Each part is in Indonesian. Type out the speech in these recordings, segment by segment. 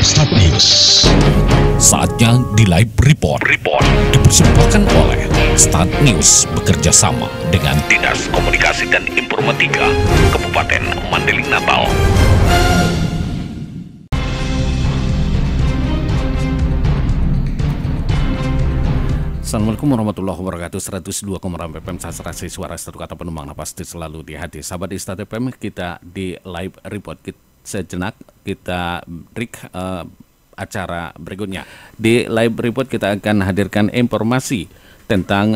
Start News. Saatnya di Live Report. Dipersembahkan oleh Start News bekerja sama dengan Dinas Komunikasi dan Informatika Kabupaten Mandailing Natal. Assalamualaikum warahmatullahi wabarakatuh. 102,6 FM Saserasi suara satu kata penumpang napas selalu di hati. Sahabat di Start FM, kita di Live Report. Sejenak kita break acara berikutnya. Di Live Report kita akan hadirkan informasi tentang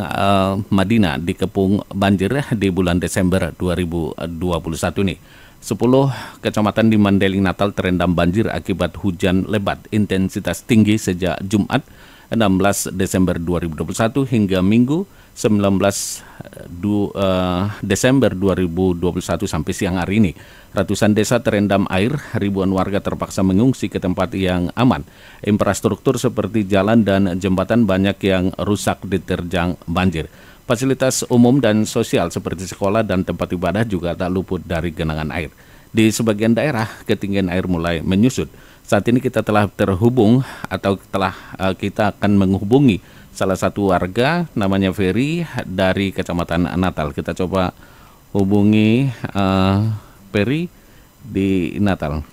Madinah dikepung banjir di bulan Desember 2021 nih. 10 kecamatan di Mandailing Natal terendam banjir akibat hujan lebat intensitas tinggi sejak Jumat 16 Desember 2021 hingga Minggu 19 Desember 2021 sampai siang hari ini. Ratusan desa terendam air, ribuan warga terpaksa mengungsi ke tempat yang aman. Infrastruktur seperti jalan dan jembatan banyak yang rusak diterjang banjir. Fasilitas umum dan sosial seperti sekolah dan tempat ibadah juga tak luput dari genangan air. Di sebagian daerah, ketinggian air mulai menyusut. Saat ini kita telah terhubung atau kita akan menghubungi salah satu warga namanya Ferry dari Kecamatan Natal. Kita coba hubungi Ferry di Natal.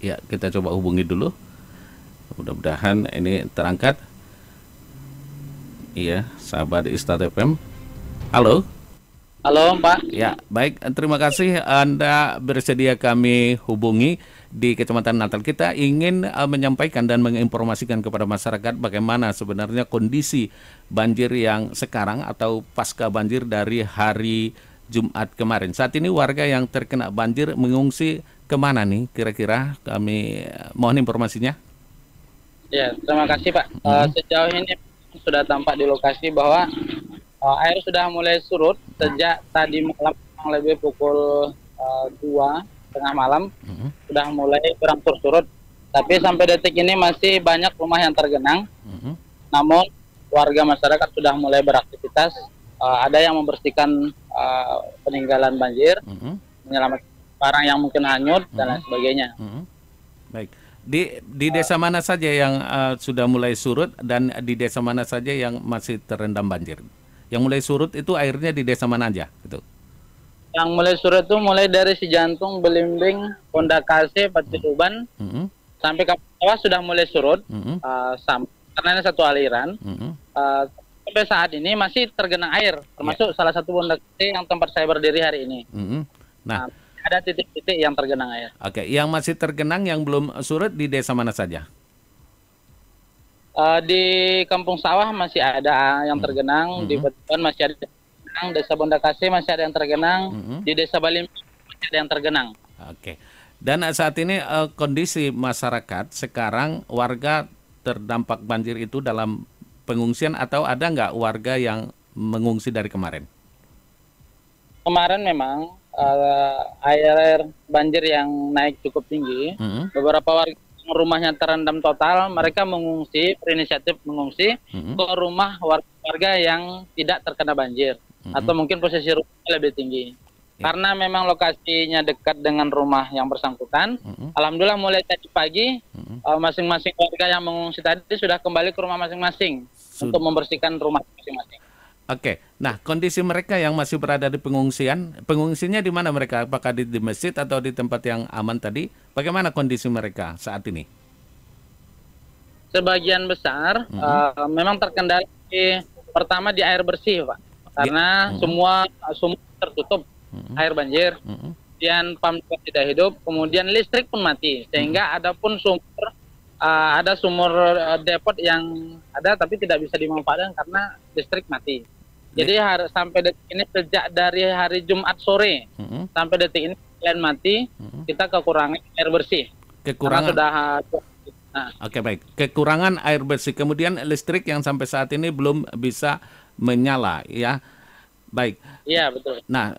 Ya, kita coba hubungi dulu. Mudah-mudahan ini terangkat. Iya, sahabat Start FM. Halo. Halo Pak. Ya, baik. Terima kasih Anda bersedia kami hubungi di Kecamatan Natal. Kita ingin menyampaikan dan menginformasikan kepada masyarakat bagaimana sebenarnya kondisi banjir yang sekarang atau pasca banjir dari hari Jumat kemarin. Saat ini warga yang terkena banjir mengungsi kemana nih kira-kira? Kami mohon informasinya. Ya, terima kasih Pak. Sejauh ini sudah tampak di lokasi bahwa air sudah mulai surut sejak tadi malam lebih pukul 2 tengah malam sudah mulai berangsur surut. Tapi sampai detik ini masih banyak rumah yang tergenang. Namun warga masyarakat sudah mulai beraktivitas. Ada yang membersihkan peninggalan banjir, menyelamatkan barang yang mungkin hanyut dan lain sebagainya. Baik. Di desa mana saja yang sudah mulai surut dan di desa mana saja yang masih terendam banjir? Yang mulai surut itu airnya di desa mana aja? Gitu. Yang mulai surut itu mulai dari Sijantung, Belimbing, Pondakase, Pacituban, sampai Kapawa sudah mulai surut, karena ini satu aliran. Sampai saat ini masih tergenang air, termasuk salah satu Pondakase yang tempat saya berdiri hari ini. Nah, ada titik-titik yang tergenang air. Oke, yang masih tergenang yang belum surut di desa mana saja? Di Kampung Sawah masih ada yang tergenang, di Betuan masih ada yang tergenang, Desa Bondakase masih ada yang tergenang, di Desa Balimbing masih ada yang tergenang. Oke. Dan saat ini kondisi masyarakat sekarang warga terdampak banjir itu dalam pengungsian atau ada nggak warga yang mengungsi dari kemarin? Kemarin memang air banjir yang naik cukup tinggi, beberapa warga rumahnya terendam total, mereka mengungsi, berinisiatif mengungsi ke rumah warga yang tidak terkena banjir atau mungkin posisi rumahnya lebih tinggi. Karena memang lokasinya dekat dengan rumah yang bersangkutan. Alhamdulillah mulai tadi pagi masing-masing warga yang mengungsi tadi sudah kembali ke rumah masing-masing untuk membersihkan rumah masing-masing. Oke, nah kondisi mereka yang masih berada di pengungsinya di mana mereka? Apakah di masjid atau di tempat yang aman tadi? Bagaimana kondisi mereka saat ini? Sebagian besar memang terkendali pertama di air bersih, Pak. Karena semua tertutup air banjir, kemudian pam tidak hidup, kemudian listrik pun mati, sehingga ada pun ada sumur depot yang ada tapi tidak bisa dimanfaatkan karena listrik mati. Jadi sampai detik ini sejak dari hari Jumat sore sampai detik ini selain mati, kita kekurangan air bersih. Oke, baik. Kekurangan air bersih. Kemudian listrik yang sampai saat ini belum bisa menyala, ya. Baik. Iya, betul. Nah,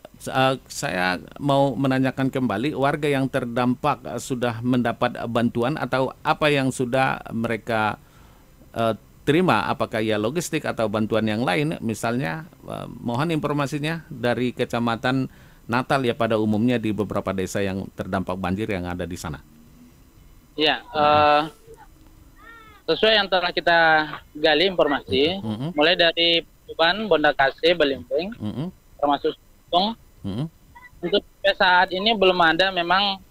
saya mau menanyakan kembali, warga yang terdampak sudah mendapat bantuan atau apa yang sudah mereka terima, apakah ya logistik atau bantuan yang lain, misalnya mohon informasinya dari Kecamatan Natal ya pada umumnya di beberapa desa yang terdampak banjir yang ada di sana? Ya, sesuai yang telah kita gali informasi, mulai dari Tuban, Bondakase, Belimbing, termasuk Sukong, untuk sampai saat ini belum ada memang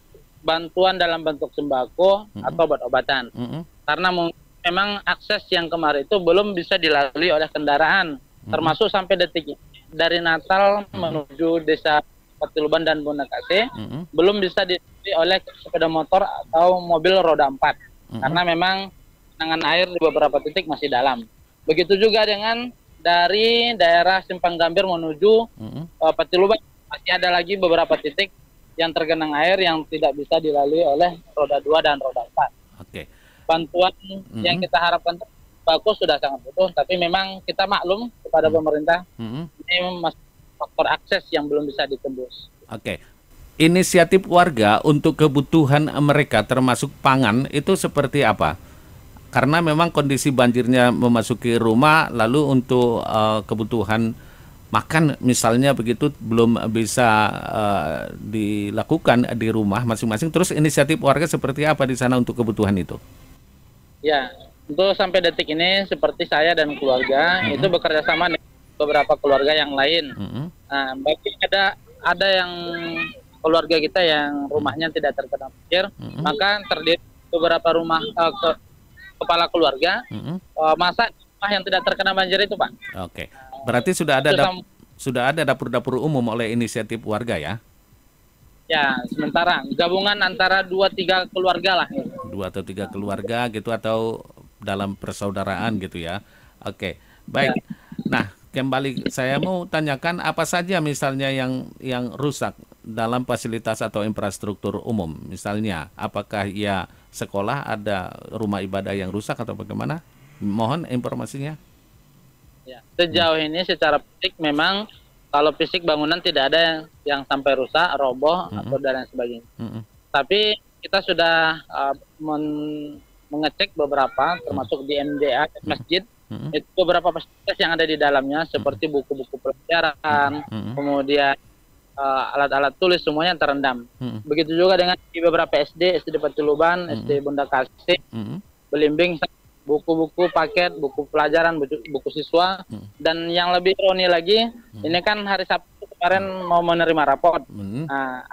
bantuan dalam bentuk sembako atau obat-obatan. Karena memang akses yang kemarin itu belum bisa dilalui oleh kendaraan, termasuk sampai detik ini. Dari Natal menuju desa Patiluban dan Bondakase, belum bisa dilalui oleh sepeda motor atau mobil roda 4. Karena memang genangan air di beberapa titik masih dalam. Begitu juga dengan dari daerah Simpang Gambir menuju Patiluban, masih ada lagi beberapa titik yang tergenang air yang tidak bisa dilalui oleh roda 2 dan roda 4. Oke. Bantuan yang kita harapkan bagus sudah sangat butuh, tapi memang kita maklum kepada pemerintah ini masih faktor akses yang belum bisa ditembus. Oke. Inisiatif warga untuk kebutuhan mereka termasuk pangan itu seperti apa? Karena memang kondisi banjirnya memasuki rumah, lalu untuk kebutuhan makan misalnya begitu belum bisa dilakukan di rumah masing-masing. Terus inisiatif warga seperti apa di sana untuk kebutuhan itu? Ya, untuk sampai detik ini seperti saya dan keluarga itu bekerja sama dengan beberapa keluarga yang lain. Nah, bagi ada yang keluarga kita yang rumahnya tidak terkena banjir, maka terdiri beberapa rumah kepala keluarga masak rumah yang tidak terkena banjir itu, Pak. Oke. Berarti sudah ada dapur-dapur umum oleh inisiatif warga ya? Ya, sementara gabungan antara 2-3 keluarga lah. 2 atau 3 keluarga gitu atau dalam persaudaraan gitu ya. Oke, baik. Nah, kembali saya mau tanyakan apa saja misalnya yang rusak dalam fasilitas atau infrastruktur umum. Misalnya, apakah ya sekolah ada rumah ibadah yang rusak atau bagaimana? Mohon informasinya. Ya, sejauh ini secara fisik memang kalau fisik bangunan tidak ada yang sampai rusak, roboh atau dan lain sebagainya. Tapi kita sudah mengecek beberapa, termasuk di MDA masjid, itu beberapa fasilitas yang ada di dalamnya seperti buku-buku pelajaran, kemudian alat-alat tulis semuanya terendam. Begitu juga dengan di beberapa SD Patiluban, SD Bondakase, Belimbing, buku-buku paket, buku pelajaran, buku siswa, dan yang lebih ironi lagi, ini kan hari Sabtu kemarin mau menerima raport. Nah,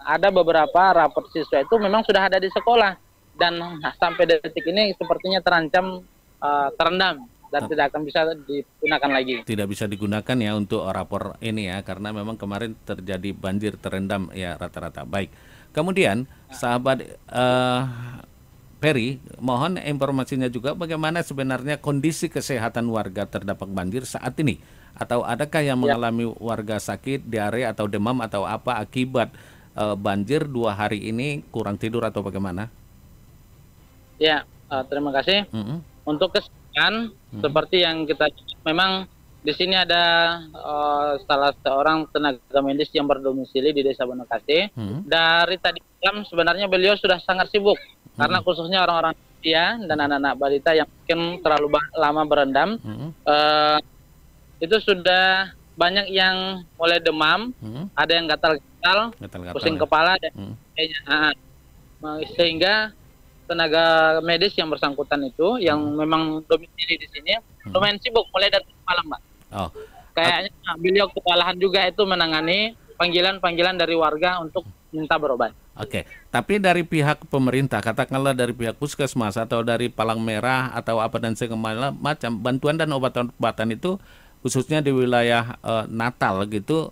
ada beberapa raport siswa itu memang sudah ada di sekolah, dan sampai detik ini sepertinya terancam terendam dan tidak akan bisa digunakan lagi. Tidak bisa digunakan ya untuk rapor ini ya, karena memang kemarin terjadi banjir terendam ya rata-rata. Baik, kemudian sahabat Peri, mohon informasinya juga bagaimana sebenarnya kondisi kesehatan warga terdampak banjir saat ini? Atau adakah yang mengalami warga sakit, diare atau demam atau apa akibat banjir 2 hari ini, kurang tidur atau bagaimana? Ya, terima kasih. Untuk kesehatan, seperti yang kita memang di sini ada salah seorang tenaga medis yang berdomisili di Desa Bondakase. Dari tadi malam sebenarnya beliau sudah sangat sibuk. Karena khususnya orang-orang usia dan anak-anak balita yang mungkin terlalu lama berendam, itu sudah banyak yang mulai demam, ada yang gatal-gatal, pusing kepala, dan sehingga tenaga medis yang bersangkutan itu, yang memang domisili di sini, lumayan sibuk mulai dari malam, Mbak. Kayaknya beliau kewalahan juga itu menangani panggilan-panggilan dari warga untuk minta berobat. Oke, tapi dari pihak pemerintah, katakanlah dari pihak puskesmas atau dari Palang Merah atau apa dan segala macam, bantuan dan obat-obatan itu khususnya di wilayah Natal gitu,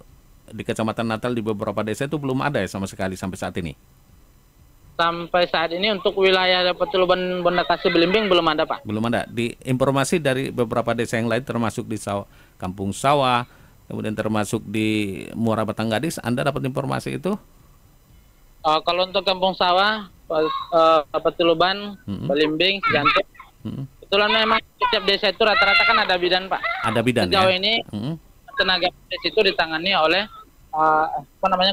di Kecamatan Natal di beberapa desa itu belum ada ya sama sekali sampai saat ini? Sampai saat ini untuk wilayah Patiluban, Bondakase, Belimbing belum ada, Pak. Belum ada. Di informasi dari beberapa desa yang lain termasuk di Kampung Sawah, kemudian termasuk di Muara Batang Gadis, Anda dapat informasi itu? Kalau untuk Kampung Sawah, Patiluban, Belimbing, Jantung, kebetulan memang setiap desa itu rata-rata kan ada bidan, Pak. Ada bidan. Sejauh ya? ini tenaga medis itu ditangani oleh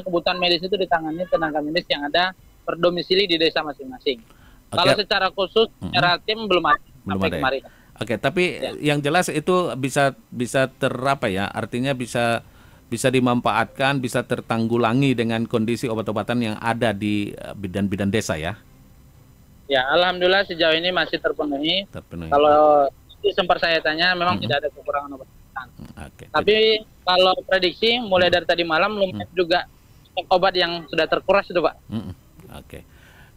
kebutuhan medis itu ditangani tenaga medis yang ada berdomisili di desa masing-masing. Kalau secara khusus, secara tim belum ada sampai kemarin. Oke, tapi yang jelas itu bisa terapa ya? Artinya bisa bisa dimanfaatkan, bisa tertanggulangi dengan kondisi obat-obatan yang ada di bidan-bidan desa ya? Ya, alhamdulillah sejauh ini masih terpenuhi. Terpenuhi. Kalau sempat saya tanya, memang tidak ada kekurangan obat-obatan. Okay. Tapi kalau prediksi mulai dari tadi malam lumayan juga obat yang sudah terkuras itu, Pak. Oke.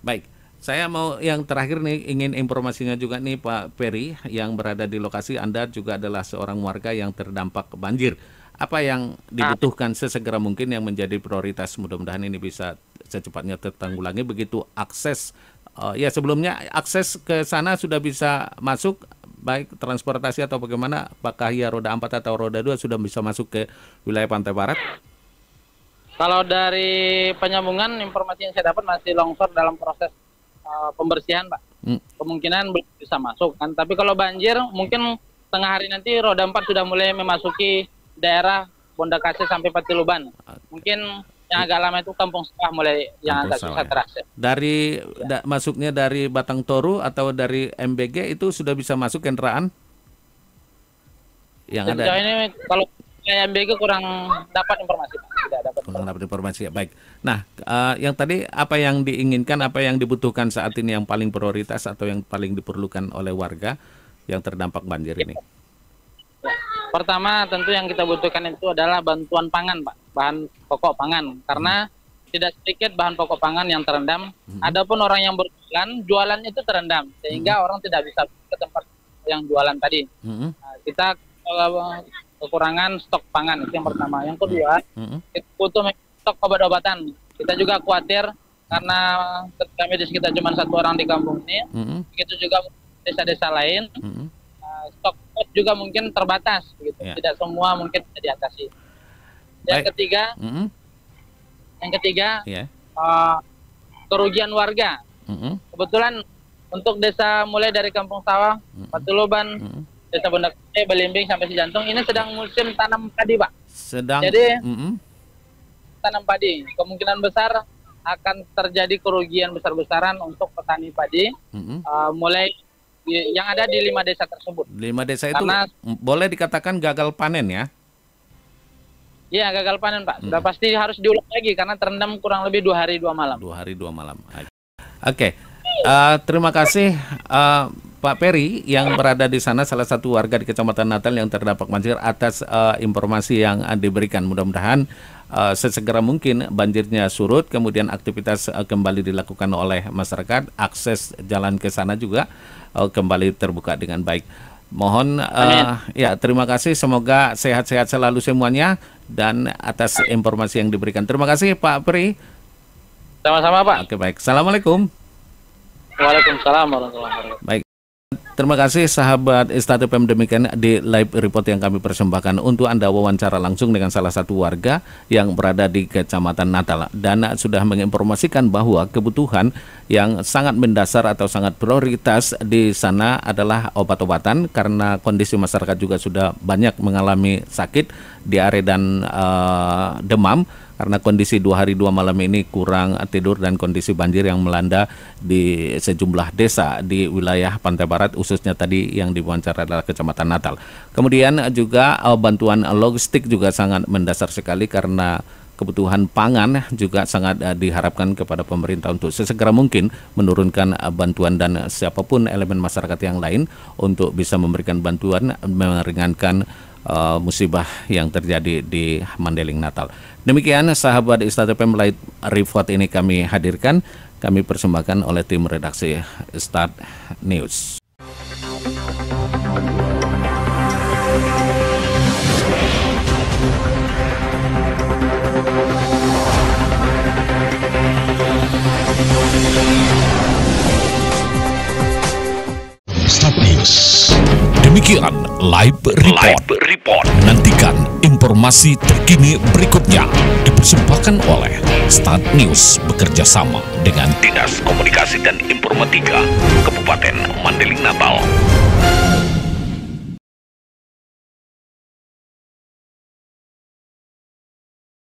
Baik. Saya mau yang terakhir nih, ingin informasinya juga nih Pak Peri yang berada di lokasi. Anda juga adalah seorang warga yang terdampak banjir. Apa yang dibutuhkan sesegera mungkin yang menjadi prioritas? Mudah-mudahan ini bisa secepatnya tertanggulangi. Begitu akses, ya sebelumnya akses ke sana sudah bisa masuk, baik transportasi atau bagaimana? Apakah ya roda 4 atau roda 2 sudah bisa masuk ke wilayah Pantai Barat? Kalau dari penyambungan, informasi yang saya dapat masih longsor dalam proses pembersihan, Pak. Kemungkinan belum bisa masuk kan. Tapi kalau banjir, mungkin tengah hari nanti roda 4 sudah mulai memasuki daerah Bondakase sampai Patiluban. Mungkin yang agak lama itu Kampung Sawah mulai yang agak susah terakses. Dari masuknya dari Batang Toru atau dari MBG itu sudah bisa masuk kendaraan? Yang ada. Sejauh ini kalau MBG kurang dapat informasi, Pak. Tidak dapat. Kurang dapat informasi ya. Baik. Nah, yang tadi apa yang diinginkan, apa yang dibutuhkan saat ini yang paling prioritas atau yang paling diperlukan oleh warga yang terdampak banjir ini? Pertama tentu yang kita butuhkan itu adalah bantuan pangan, Pak, bahan pokok pangan, karena tidak sedikit bahan pokok pangan yang terendam. Adapun orang yang berjualan, jualannya itu terendam, sehingga orang tidak bisa ke tempat yang jualan tadi. Nah, kita kekurangan stok pangan, itu yang pertama. Yang kedua, kita butuh stok obat-obatan. Kita juga khawatir karena tenaga medis kita cuma 1 orang di kampung ini, begitu juga desa-desa lain. Stok juga mungkin terbatas, gitu. Tidak semua mungkin bisa diatasi. Yang ketiga, kerugian warga. Kebetulan untuk desa mulai dari Kampung Sawah, Patiluban, Desa Bondakase, Belimbing sampai Cijantung ini sedang musim tanam padi, Pak. Jadi tanam padi, kemungkinan besar akan terjadi kerugian besar-besaran untuk petani padi, mulai yang ada di 5 desa tersebut. 5 desa itu karena, boleh dikatakan gagal panen ya? Iya, gagal panen, Pak. Sudah pasti harus diulang lagi karena terendam kurang lebih 2 hari 2 malam. 2 hari 2 malam. Oke. Terima kasih Pak Peri yang berada di sana, salah satu warga di Kecamatan Natal yang terdampak banjir, atas informasi yang diberikan. Mudah-mudahan sesegera mungkin banjirnya surut, kemudian aktivitas kembali dilakukan oleh masyarakat, akses jalan ke sana juga kembali terbuka dengan baik. Mohon ya, terima kasih, semoga sehat-sehat selalu semuanya dan atas informasi yang diberikan. Terima kasih Pak Peri. Sama-sama, Pak. Oke, baik. Assalamualaikum. Waalaikumsalam warahmatullahi wabarakatuh. Baik. Terima kasih sahabat Start FM, demikian di live report yang kami persembahkan untuk Anda, wawancara langsung dengan salah satu warga yang berada di Kecamatan Natal dan sudah menginformasikan bahwa kebutuhan yang sangat mendasar atau sangat prioritas di sana adalah obat-obatan karena kondisi masyarakat juga sudah banyak mengalami sakit, diare dan demam karena kondisi 2 hari 2 malam ini kurang tidur dan kondisi banjir yang melanda di sejumlah desa di wilayah Pantai Barat, khususnya tadi yang diwawancara adalah Kecamatan Natal. Kemudian juga bantuan logistik juga sangat mendasar sekali karena kebutuhan pangan juga sangat diharapkan kepada pemerintah untuk sesegera mungkin menurunkan bantuan dan siapapun elemen masyarakat yang lain untuk bisa memberikan bantuan meringankan musibah yang terjadi di Mandailing Natal. Demikian sahabat Start FM Live Report ini kami hadirkan, kami persembahkan oleh tim redaksi Start News. Start News. Demikian live report. Nantikan informasi terkini berikutnya dipersembahkan oleh Start News bekerja sama dengan Dinas Komunikasi dan Informatika Kabupaten Mandailing Natal.